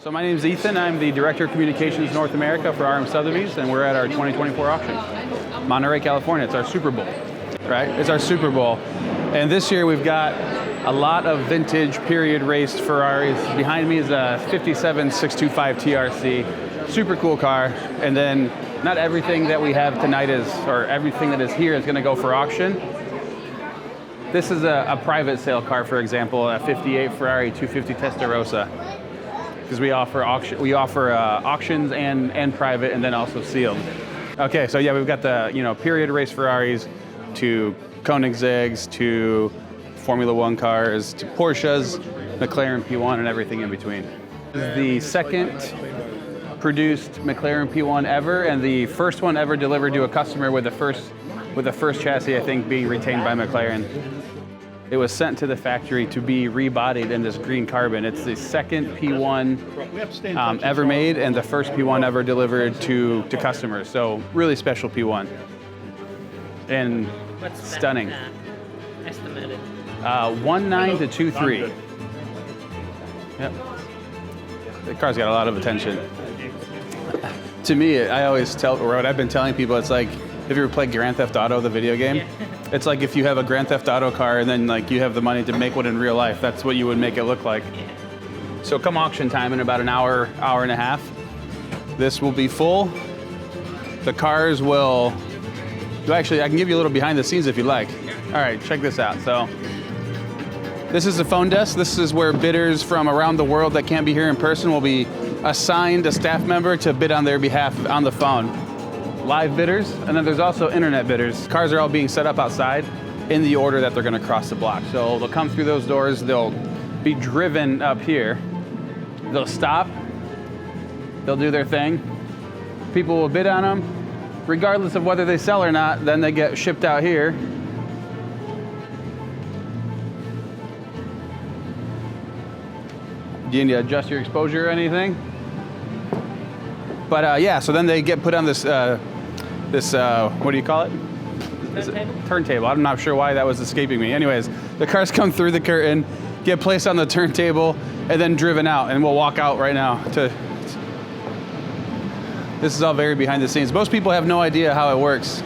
So my name is Ethan. I'm the Director of Communications North America for RM Sotherby's, and we're at our 2024 auction. Monterey, California. It's our Super Bowl, right? It's our Super Bowl. And this year we've got a lot of vintage period raced Ferraris. Behind me is a 57 625 TRC. Super cool car. And then not everything that we have tonight is, or everything that is here is going to go for auction. This is a private sale car, for example, a 58 Ferrari 250 Testarossa. Because we offer auctions and private, and then also sealed. Okay, so yeah, we've got the period race Ferraris to Koenigseggs to Formula One cars to Porsches, McLaren P1, and everything in between. This is the second produced McLaren P1 ever, and the first one ever delivered to a customer with the first chassis, I think, being retained by McLaren. It was sent to the factory to be rebodied in this green carbon. It's the second P1 ever made and the first P1 ever delivered to customers. So really special P1. And what's stunning. Estimated? 1.9 to 2.3. Yep. The car's got a lot of attention. To me, I always tell, or what I've been telling people, it's like, have you ever played Grand Theft Auto, the video game? Yeah. It's like if you have a Grand Theft Auto car and then like you have the money to make one in real life, that's what you would make it look like. Yeah. So come auction time in about an hour, hour and a half, this will be full. The cars will, actually I can give you a little behind the scenes if you like. All right, check this out. So this is the phone desk. This is where bidders from around the world that can't be here in person will be assigned a staff member to bid on their behalf on the phone. Live bidders, and then there's also internet bidders. Cars are all being set up outside in the order that they're going to cross the block. So they'll come through those doors, they'll be driven up here, they'll stop, they'll do their thing, people will bid on them, regardless of whether they sell or not, then they get shipped out here. Do you need to adjust your exposure or anything? But yeah, so then they get put on this, what do you call it? Turntable? Turntable. I'm not sure why that was escaping me. Anyways, the cars come through the curtain, get placed on the turntable, and then driven out. And we'll walk out right now. This is all very behind the scenes. Most people have no idea how it works.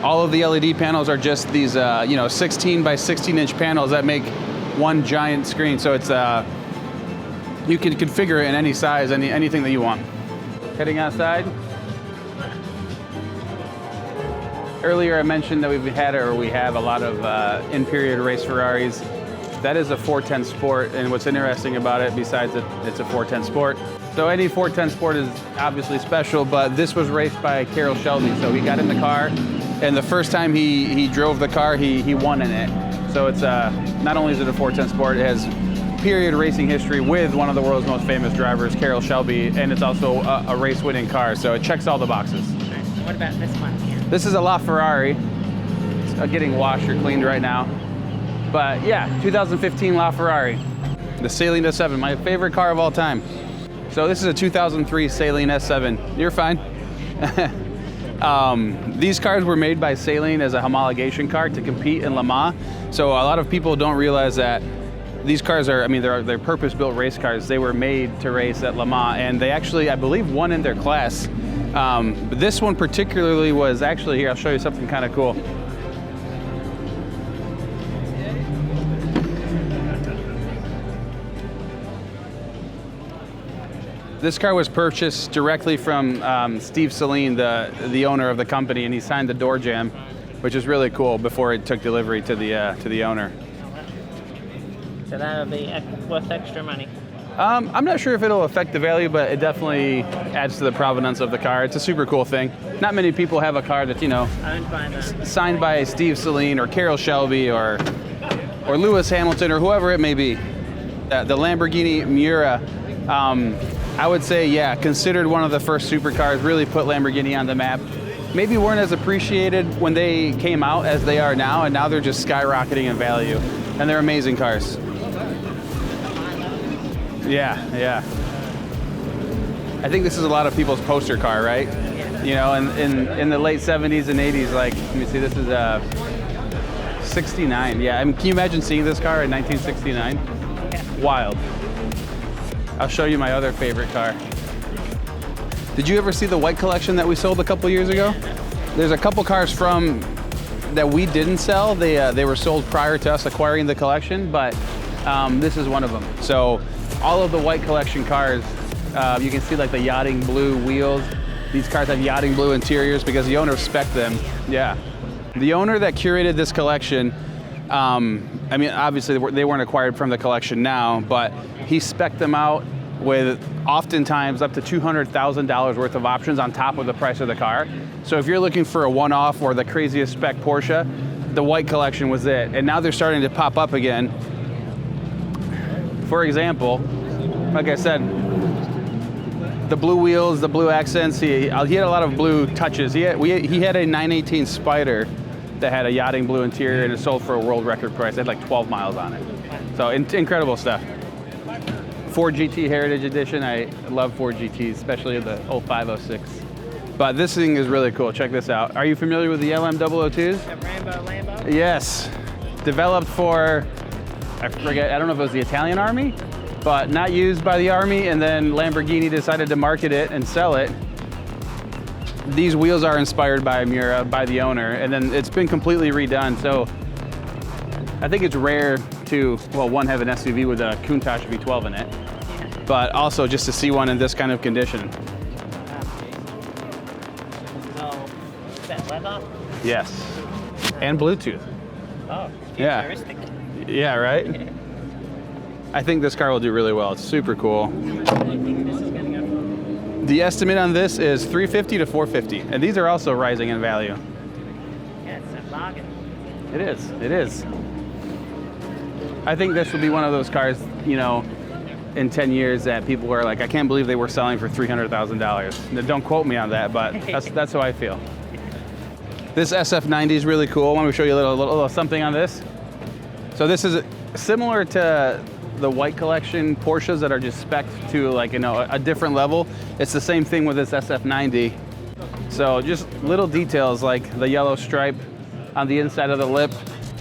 All of the LED panels are just these, 16 by 16 inch panels that make one giant screen. So it's, you can configure it in any size, anything that you want. Heading outside. Earlier I mentioned that we have a lot of in-period race Ferraris. That is a 410 Sport, and what's interesting about it, besides that it's a 410 Sport, so any 410 Sport is obviously special, but this was raced by Carroll Shelby, so he got in the car, and the first time he drove the car, he won in it. So it's not only is it a 410 Sport, it has period racing history with one of the world's most famous drivers, Carroll Shelby, and it's also a race-winning car, so it checks all the boxes. Sure. What about this one here? This is a LaFerrari. It's getting washed or cleaned right now. But yeah, 2015 LaFerrari. The Saleen S7, my favorite car of all time. So this is a 2003 Saleen S7. You're fine. These cars were made by Saleen as a homologation car to compete in Le Mans. So a lot of people don't realize that these cars are, they're purpose-built race cars. They were made to race at Le Mans, and they actually, I believe, won in their class. But this one particularly was actually, here, I'll show you something kind of cool. This car was purchased directly from Steve Saleen, the owner of the company, and he signed the door jamb, which is really cool, before it took delivery to the owner. So that'll be worth extra money. I'm not sure if it'll affect the value, but it definitely adds to the provenance of the car. It's a super cool thing. Not many people have a car that's, owned by them. Signed by Steve Saleen or Carroll Shelby or Lewis Hamilton or whoever it may be. The Lamborghini Miura, I would say, yeah, considered one of the first supercars, really put Lamborghini on the map. Maybe weren't as appreciated when they came out as they are now, and now they're just skyrocketing in value. And they're amazing cars. Yeah. I think this is a lot of people's poster car, right? In the late 70s and 80s, like, let me see, this is 69. Yeah, can you imagine seeing this car in 1969? Wild. I'll show you my other favorite car. Did you ever see the White Collection that we sold a couple years ago? There's a couple cars from that we didn't sell. They were sold prior to us acquiring the collection, but this is one of them. So all of the White Collection cars, you can see like the yachting blue wheels. These cars have yachting blue interiors because the owner spec'd them. Yeah. The owner that curated this collection, I mean, obviously they weren't acquired from the collection now, but he spec'd them out with oftentimes up to $200,000 worth of options on top of the price of the car. So if you're looking for a one-off or the craziest spec Porsche, the White Collection was it. And now they're starting to pop up again. For example, like I said, the blue wheels, the blue accents, he had a lot of blue touches. He had a 918 Spider that had a yachting blue interior and it sold for a world record price. It had like 12 miles on it. So incredible stuff. Ford GT Heritage Edition. I love Ford GTs, especially the 0506. But this thing is really cool. Check this out. Are you familiar with the LM002s? The Lambo? Yes. Developed for, I forget, I don't know if it was the Italian Army, but not used by the Army, and then Lamborghini decided to market it and sell it. These wheels are inspired by Miura, by the owner, and then it's been completely redone. So I think it's rare to, well, one, have an SUV with a Countach V12 in it, but also just to see one in this kind of condition. Is that leather? Yes, and Bluetooth. Oh, Yeah. futuristic. Yeah, right? I think this car will do really well. It's super cool. How much do you think this is going to go for? The estimate on this is $350 to $450, and these are also rising in value. Yeah, it's a bargain. It is, it is. I think this will be one of those cars, you know, in 10 years that people are like, I can't believe they were selling for $300,000. Don't quote me on that, but that's how I feel. This SF90 is really cool. I want to show you a little something on this. So this is similar to the White Collection Porsches that are just spec'd to, like, you know, a different level. It's the same thing with this SF90. So just little details like the yellow stripe on the inside of the lip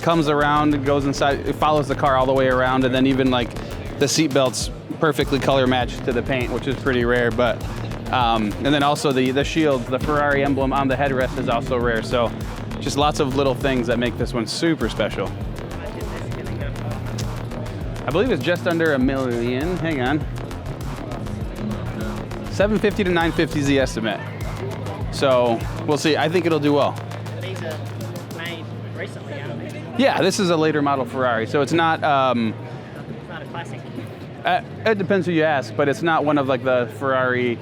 comes around, goes inside, it follows the car all the way around, and then even like the seat belts perfectly color matched to the paint, which is pretty rare. But and then also the shields, the Ferrari emblem on the headrest is also rare. So just lots of little things that make this one super special. I believe it's just under $1 million. Hang on. 750 to 950 is the estimate. So we'll see. I think it'll do well. These are made recently, aren't they? Yeah, this is a later model Ferrari, so it's not. It's not a classic. It depends who you ask, but it's not one of like the Ferrari,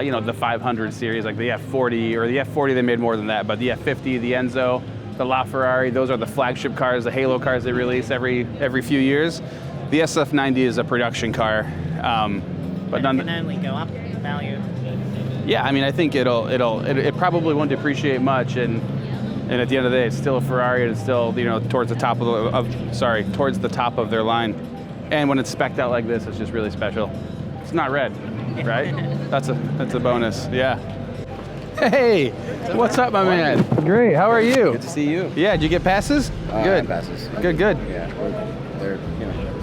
you know, the 500 series, like the F40 or the F40. They made more than that, but the F50, the Enzo, the LaFerrari, those are the flagship cars, the Halo cars they release every few years. The SF90 is a production car, but none. It can only go up in value. Yeah, I mean, I think it probably won't depreciate much, and at the end of the day, it's still a Ferrari, and it's still, you know, towards the top towards the top of their line. And when it's spec'd out like this, it's just really special. It's not red, right? That's a bonus. Yeah. Hey, what's up, my man? Great. How are you? Good to see you. Yeah. Did you get passes? Good. Passes. Good. Yeah, they're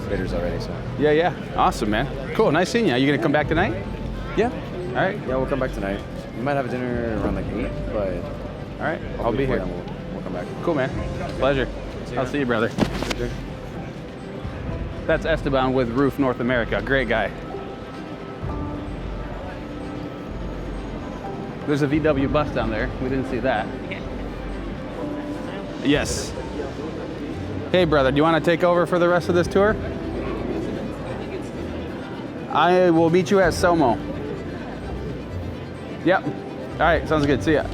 bidders already. So. Yeah. Awesome, man. Cool. Nice seeing you. Are you gonna come back tonight? Yeah. All right. Yeah, we'll come back tonight. We might have a dinner around like 8, but. All right. I'll be here. We'll come back. Cool, man. Pleasure. I'll see you, brother. Sure. That's Esteban with Roof North America. Great guy. There's a VW bus down there. We didn't see that. Yes. Hey, brother, do you want to take over for the rest of this tour? I will meet you at Somo. Yep. All right, sounds good. See ya.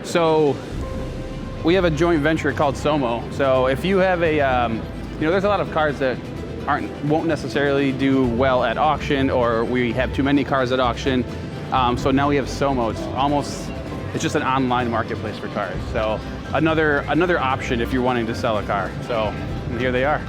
So we have a joint venture called Somo. So if you have a, you know, there's a lot of cars that won't necessarily do well at auction, or we have too many cars at auction. So now we have Somo. It's just an online marketplace for cars. So another option if you're wanting to sell a car. So here they are.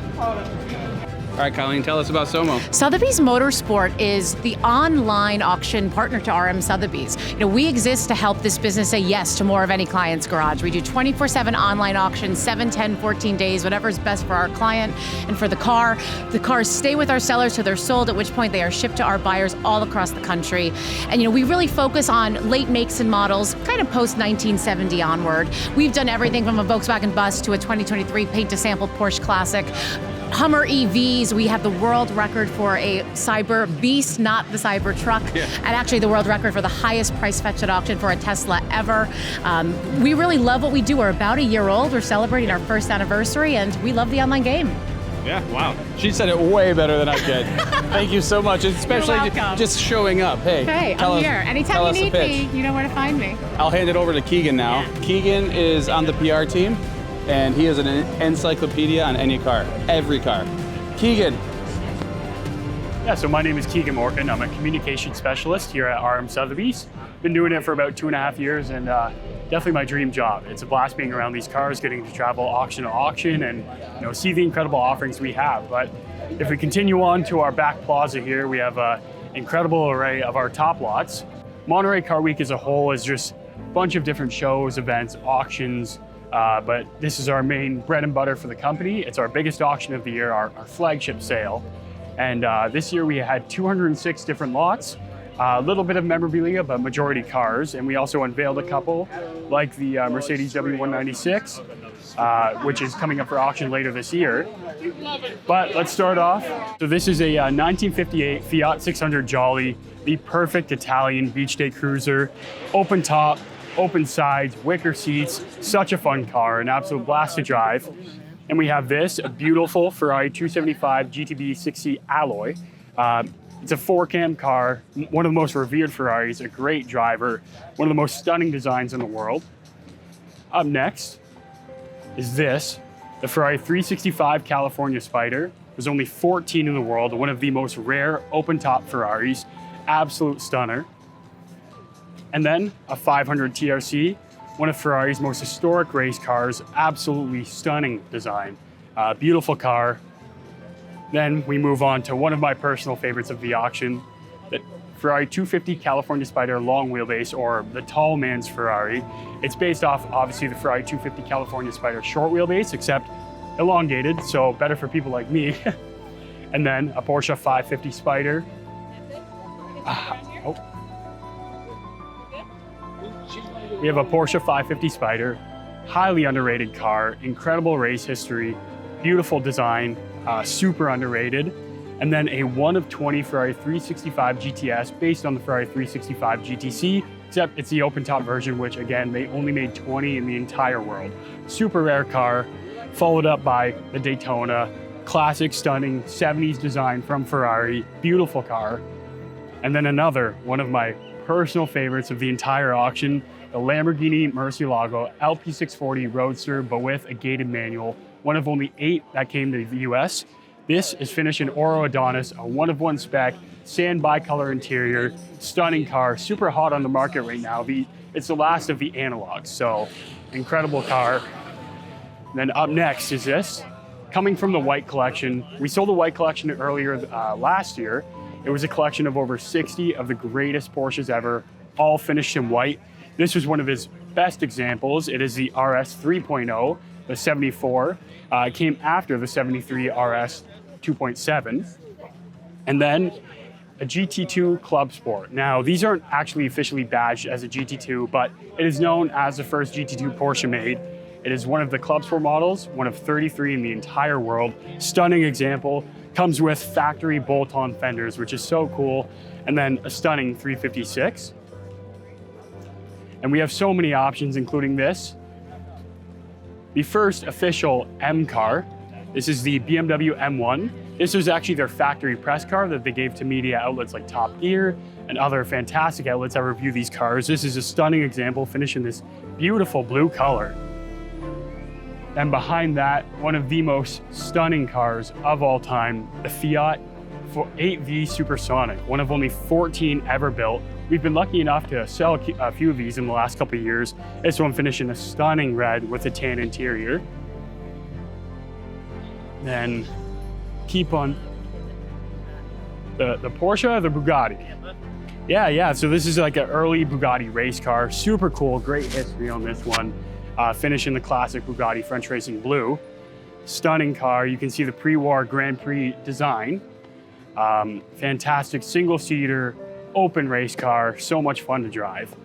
All right, Colleen, tell us about Somo. Sotheby's Motorsport is the online auction partner to RM Sotheby's. We exist to help this business say yes to more of any client's garage. We do 24/7 online auctions, 7, 10, 14 days, whatever's best for our client and for the car. The cars stay with our sellers till they're sold, at which point they are shipped to our buyers all across the country. And we really focus on late makes and models, kind of post 1970 onward. We've done everything from a Volkswagen Bus to a 2023 paint to sample Porsche Classic. Hummer EVs, we have the world record for a Cyber Beast, not the Cyber truck, and actually the world record for the highest price fetch at auction for a Tesla ever. We really love what we do. We're about a year old. We're celebrating our first anniversary, and we love the online game. Yeah, wow. She said it way better than I could. Thank you so much, especially just showing up. Hey, I'm here. Anytime you need me, you know where to find me. I'll hand it over to Keegan now. Yeah. Keegan is on the PR team, and he is an encyclopedia on any car, every car. Keegan. Yeah, so my name is Keegan Morgan. I'm a communication specialist here at RM Sotheby's. Been doing it for about 2.5 years, and definitely my dream job. It's a blast being around these cars, getting to travel auction to auction and see the incredible offerings we have. But if we continue on to our back plaza here, we have an incredible array of our top lots. Monterey Car Week as a whole is just a bunch of different shows, events, auctions, but this is our main bread and butter for the company. It's our biggest auction of the year, our flagship sale. And this year we had 206 different lots, a little bit of memorabilia, but majority cars. And we also unveiled a couple, like the Mercedes W196, which is coming up for auction later this year. But let's start off. So this is a 1958 Fiat 600 Jolly, the perfect Italian beach day cruiser, open top, open sides, wicker seats, such a fun car, an absolute blast to drive. And we have this, a beautiful Ferrari 275 GTB 6C Alloy. It's a 4-cam car, one of the most revered Ferraris, a great driver, one of the most stunning designs in the world. Up next is this, the Ferrari 365 California Spider. There's only 14 in the world, one of the most rare open-top Ferraris, absolute stunner. And then a 500 TRC, one of Ferrari's most historic race cars, absolutely stunning design, beautiful car. Then we move on to one of my personal favorites of the auction, the Ferrari 250 California Spider long wheelbase, or the tall man's Ferrari. It's based off, obviously, the Ferrari 250 California Spider short wheelbase, except elongated, so better for people like me. And then a Porsche 550 Spider. We have a Porsche 550 Spider, highly underrated car, incredible race history, beautiful design, super underrated. And then a 1 of 20 Ferrari 365 GTS based on the Ferrari 365 GTC, except it's the open top version, which again, they only made 20 in the entire world. Super rare car, followed up by the Daytona, classic, stunning 70s design from Ferrari, beautiful car. And then another, one of my personal favorites of the entire auction, the Lamborghini Murcielago LP640 Roadster, but with a gated manual, one of only 8 that came to the US. This is finished in Oro Adonis, a 1-of-1 spec, sand bicolor interior, stunning car, super hot on the market right now. It's the last of the analogs, so incredible car. And then up next is this, coming from the White Collection. We sold the White Collection earlier last year. It was a collection of over 60 of the greatest Porsches ever, all finished in white. This was one of his best examples. It is the RS 3.0, the 74. It came after the 73 RS 2.7. And then a GT2 Club Sport. Now, these aren't actually officially badged as a GT2, but it is known as the first GT2 Porsche made. It is one of the Club Sport models, one of 33 in the entire world. Stunning example. Comes with factory bolt-on fenders, which is so cool. And then a stunning 356. And we have so many options, including this. The first official M car. This is the BMW M1. This was actually their factory press car that they gave to media outlets like Top Gear and other fantastic outlets that review these cars. This is a stunning example, finished in this beautiful blue color. And behind that, one of the most stunning cars of all time, the Fiat 8V Supersonic, one of only 14 ever built. We've been lucky enough to sell a few of these in the last couple of years. This one finished in a stunning red with a tan interior. Then keep on the Porsche or the Bugatti? Yeah. So this is like an early Bugatti race car. Super cool, great history on this one. Finish in the classic Bugatti French Racing Blue. Stunning car. You can see the pre-war Grand Prix design. Fantastic single-seater, open race car. So much fun to drive.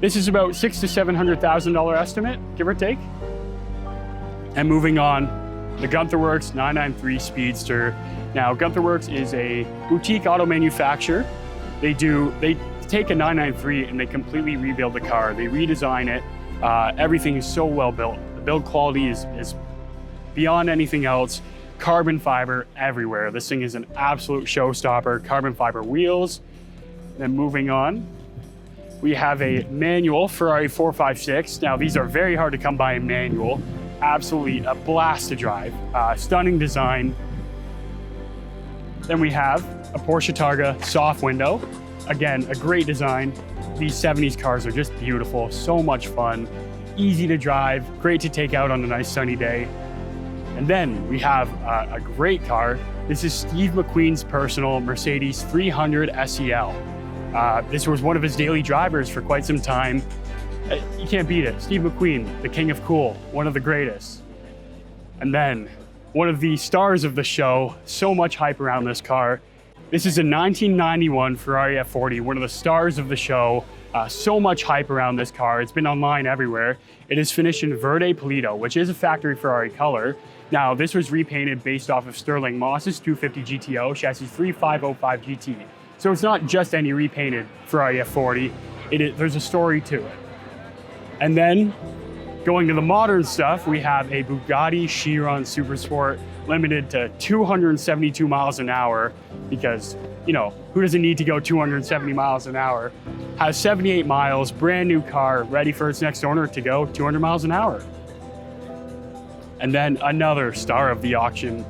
This is about $600,000 to $700,000 estimate, give or take. And moving on, the Gunther Works 993 Speedster. Now, Gunther Works is a boutique auto manufacturer. They take a 993 and they completely rebuild the car. They redesign it. Everything is so well built. The build quality is beyond anything else. Carbon fiber everywhere. This thing is an absolute showstopper. Carbon fiber wheels. Then moving on, we have a manual Ferrari 456. Now, these are very hard to come by in manual. Absolutely a blast to drive. Stunning design. Then we have a Porsche Targa soft window. Again, a great design. These 70s cars are just beautiful, so much fun, easy to drive, great to take out on a nice sunny day. And then we have a great car. This is Steve McQueen's personal Mercedes 300 SEL. This was one of his daily drivers for quite some time. You can't beat it. Steve McQueen, the king of cool, one of the greatest. And then one of the stars of the show, so much hype around this car. This is a 1991 Ferrari F40, one of the stars of the show. So much hype around this car. It's been online everywhere. It is finished in Verde Polito, which is a factory Ferrari color. Now, this was repainted based off of Sterling Moss's 250 GTO, chassis 3505 GT. So it's not just any repainted Ferrari F40. There's a story to it. And then, going to the modern stuff, we have a Bugatti Chiron Super Sport limited to 272 miles an hour because, who doesn't need to go 270 miles an hour? Has 78 miles, brand new car, ready for its next owner to go 200 miles an hour. And then another star of the auction,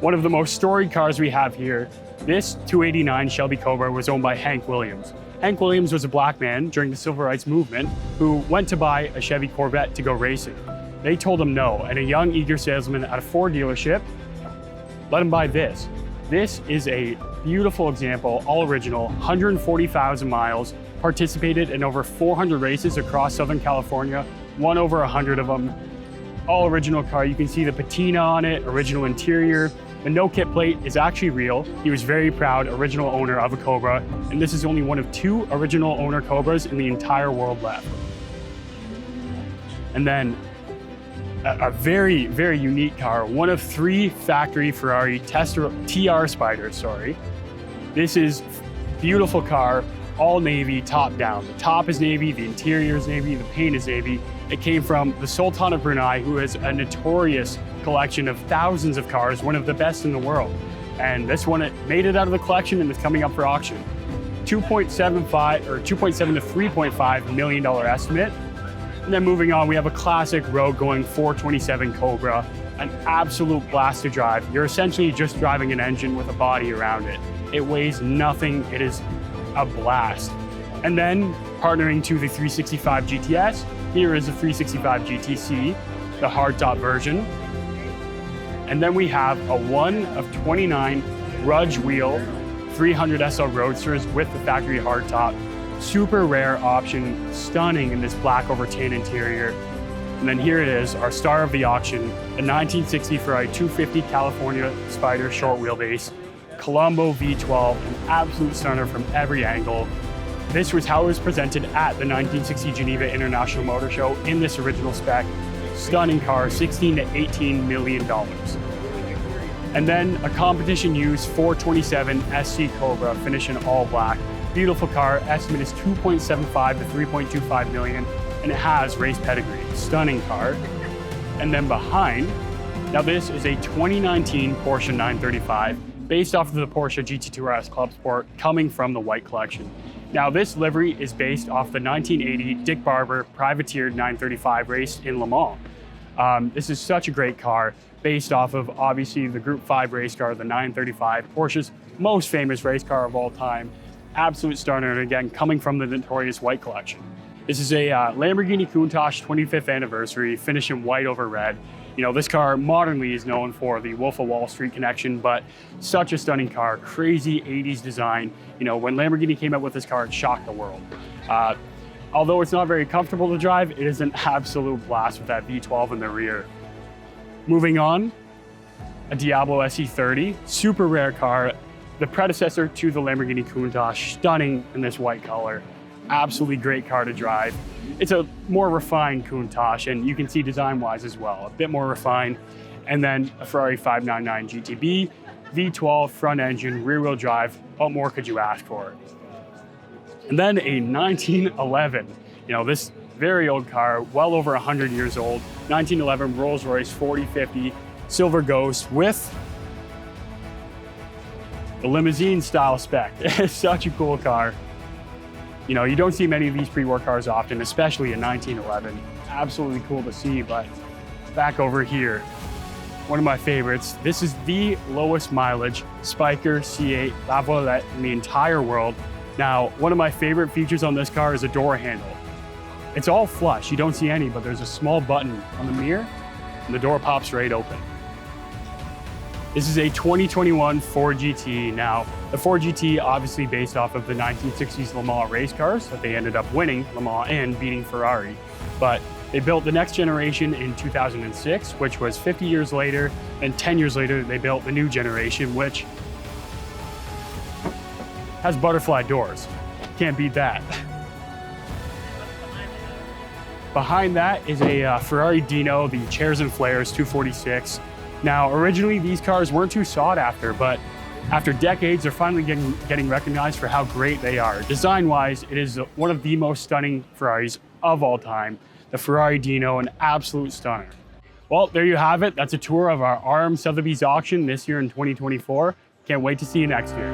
one of the most storied cars we have here. This 289 Shelby Cobra was owned by Hank Williams. Hank Williams was a black man during the civil rights movement who went to buy a Chevy Corvette to go racing. They told him no, and a young, eager salesman at a Ford dealership let him buy this. This is a beautiful example, all original, 140,000 miles, participated in over 400 races across Southern California, won over 100 of them. All original car. You can see the patina on it, original interior. The no kit plate is actually real. He was very proud, original owner of a Cobra, and this is only one of 2 original owner Cobras in the entire world left. And then a very, very unique car, one of 3 factory Ferrari TR Spiders, This is beautiful car, all navy, top down. The top is navy, the interior is navy, the paint is navy. It came from the Sultan of Brunei, who has a notorious collection of thousands of cars, one of the best in the world. And this one, it made it out of the collection and is coming up for auction. $2.7 to $3.5 million estimate. And then moving on, we have a classic road going 427 Cobra, an absolute blast to drive. You're essentially just driving an engine with a body around it. It weighs nothing, it is a blast. And then partnering to the 365 GTS, here is a 365 GTC, the hardtop version. And then we have a 1 of 29 Rudge wheel 300 SL Roadsters with the factory hardtop. Super rare option, stunning in this black over tan interior. And then here it is, our star of the auction, a 1960 Ferrari 250 California Spider short wheelbase, Colombo V12, an absolute stunner from every angle. This was how it was presented at the 1960 Geneva International Motor Show in this original spec. Stunning car, $16 to $18 million. And then a competition used 427 SC Cobra, finish in all black. Beautiful car, estimate is 2.75 to 3.25 million, and it has race pedigree. Stunning car. And then behind, now this is a 2019 Porsche 935, based off of the Porsche GT2 RS Club Sport, coming from the White Collection. Now this livery is based off the 1980 Dick Barber privateered 935 race in Le Mans. This is such a great car, based off of obviously the Group 5 race car, the 935, Porsche's most famous race car of all time. Absolute stunner, and again, coming from the notorious White Collection. This is a Lamborghini Countach 25th anniversary, finish in white over red. You know, this car modernly is known for the Wolf of Wall Street connection, but such a stunning car, crazy 80s design. You know, when Lamborghini came out with this car, it shocked the world. Although it's not very comfortable to drive, it is an absolute blast with that V12 in the rear. Moving on, a Diablo SE30, super rare car, the predecessor to the Lamborghini Countach, stunning in this white color. Absolutely great car to drive. It's a more refined Countach, and you can see design-wise as well, a bit more refined. And then a Ferrari 599 GTB, V12, front engine, rear-wheel drive. What more could you ask for? And then a 1911, you know, this very old car, well over 100 years old, 1911 Rolls-Royce 4050 Silver Ghost with the limousine style spec. It's such a cool car. You know, you don't see many of these pre-war cars often, especially in 1911. Absolutely cool to see, but back over here, one of my favorites. This is the lowest mileage Spyder C8 La Volette in the entire world. Now, one of my favorite features on this car is a door handle. It's all flush, you don't see any, but there's a small button on the mirror and the door pops right open. This is a 2021 Ford GT. Now, the Ford GT obviously based off of the 1960s Le Mans race cars that they ended up winning Le Mans and beating Ferrari. But they built the next generation in 2006, which was 50 years later, and 10 years later, they built the new generation, which has butterfly doors. Can't beat that. Behind that is a Ferrari Dino, the Chairs and Flares 246. Now, originally these cars weren't too sought after, but after decades, they're finally getting recognized for how great they are. Design-wise, it is one of the most stunning Ferraris of all time. The Ferrari Dino, an absolute stunner. Well, there you have it. That's a tour of our RM Sotheby's auction this year in 2024. Can't wait to see you next year.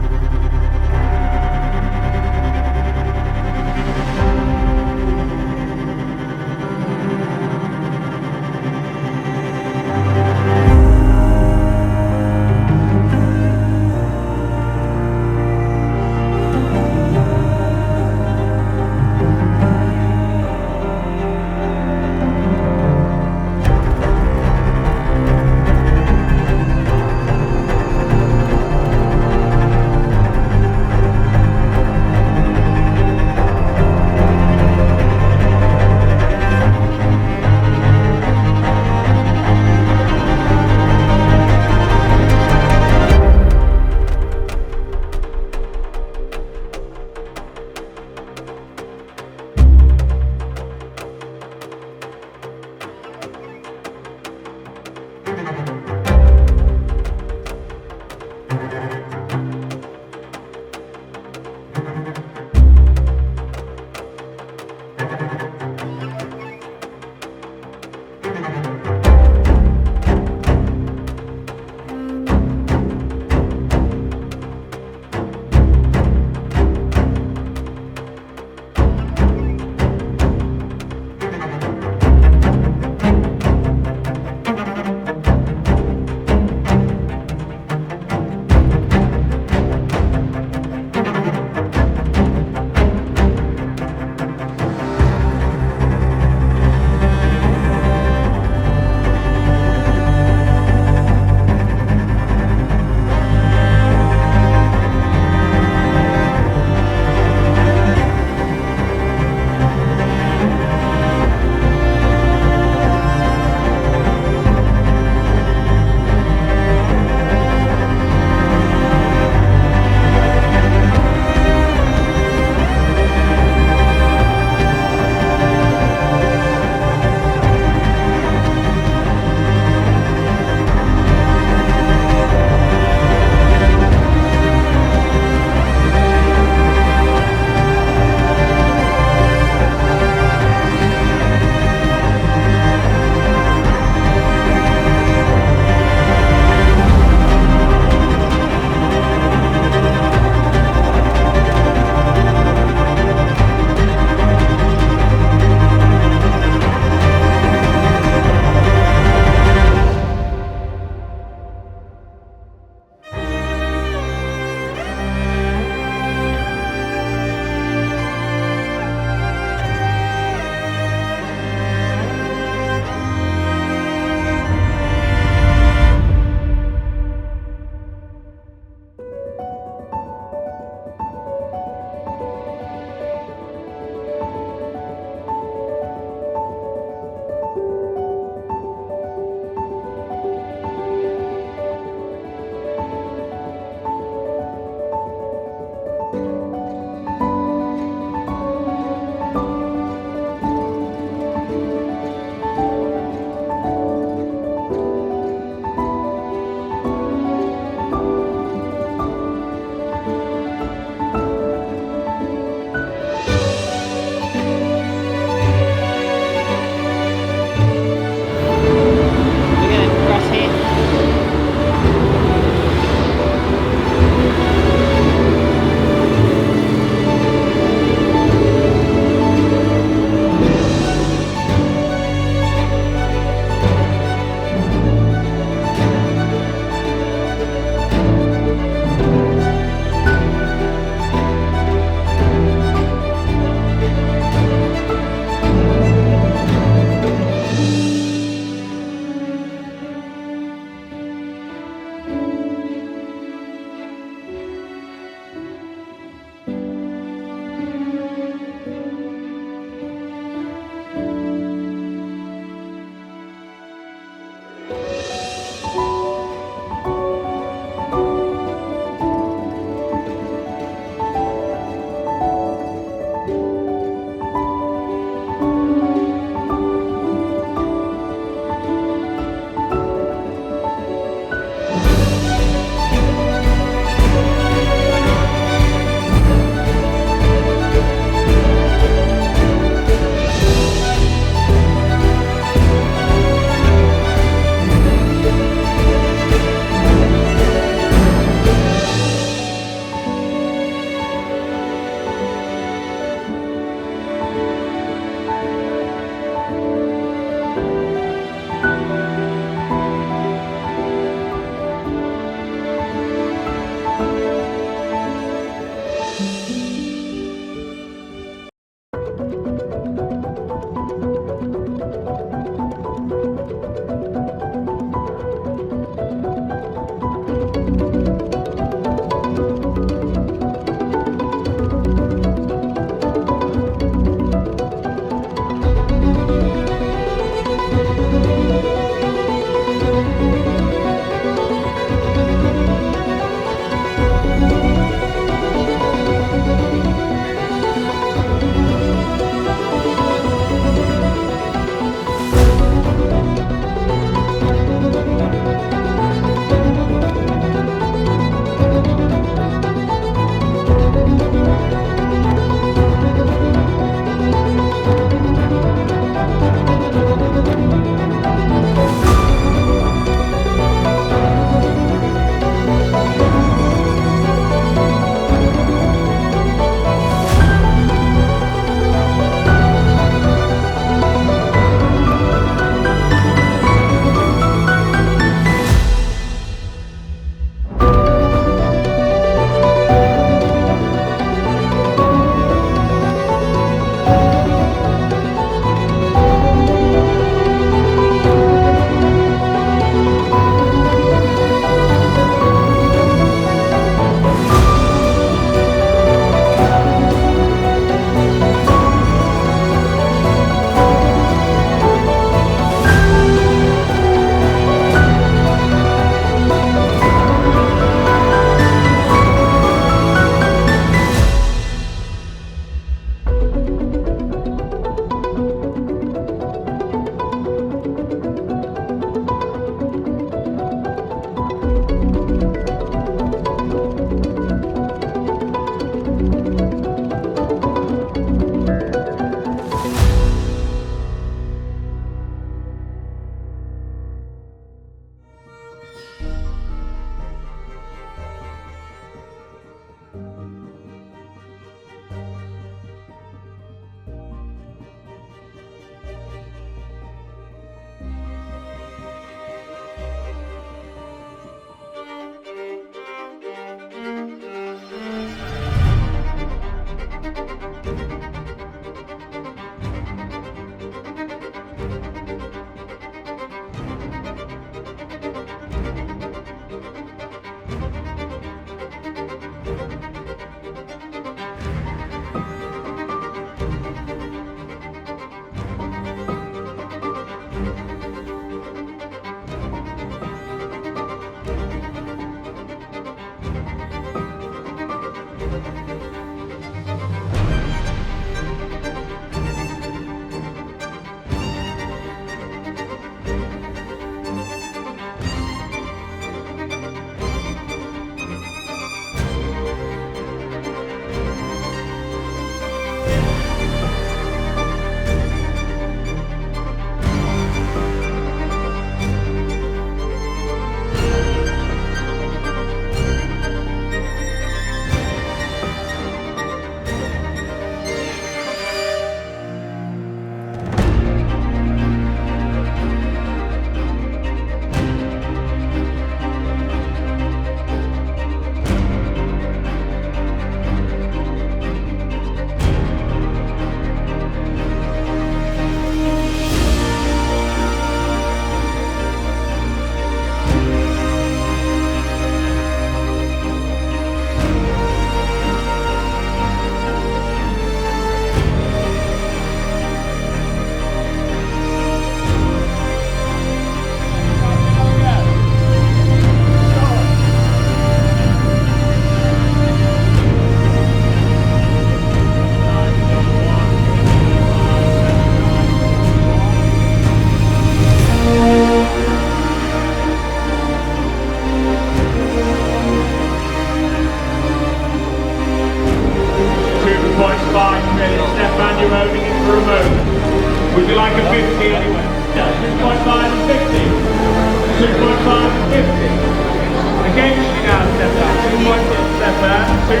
2.5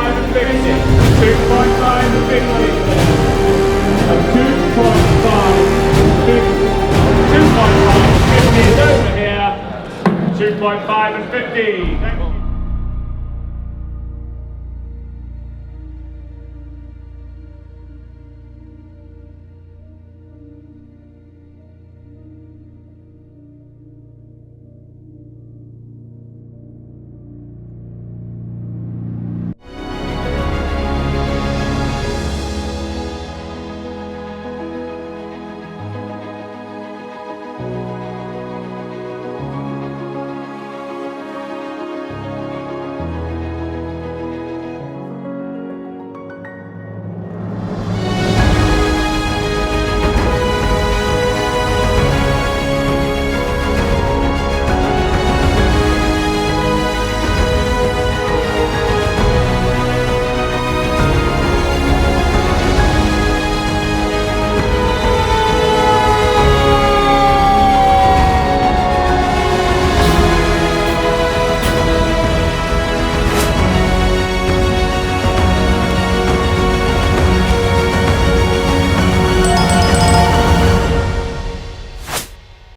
and 50. 2.5 and 50. 2.5 and 50 is over here. 2.5 and 50.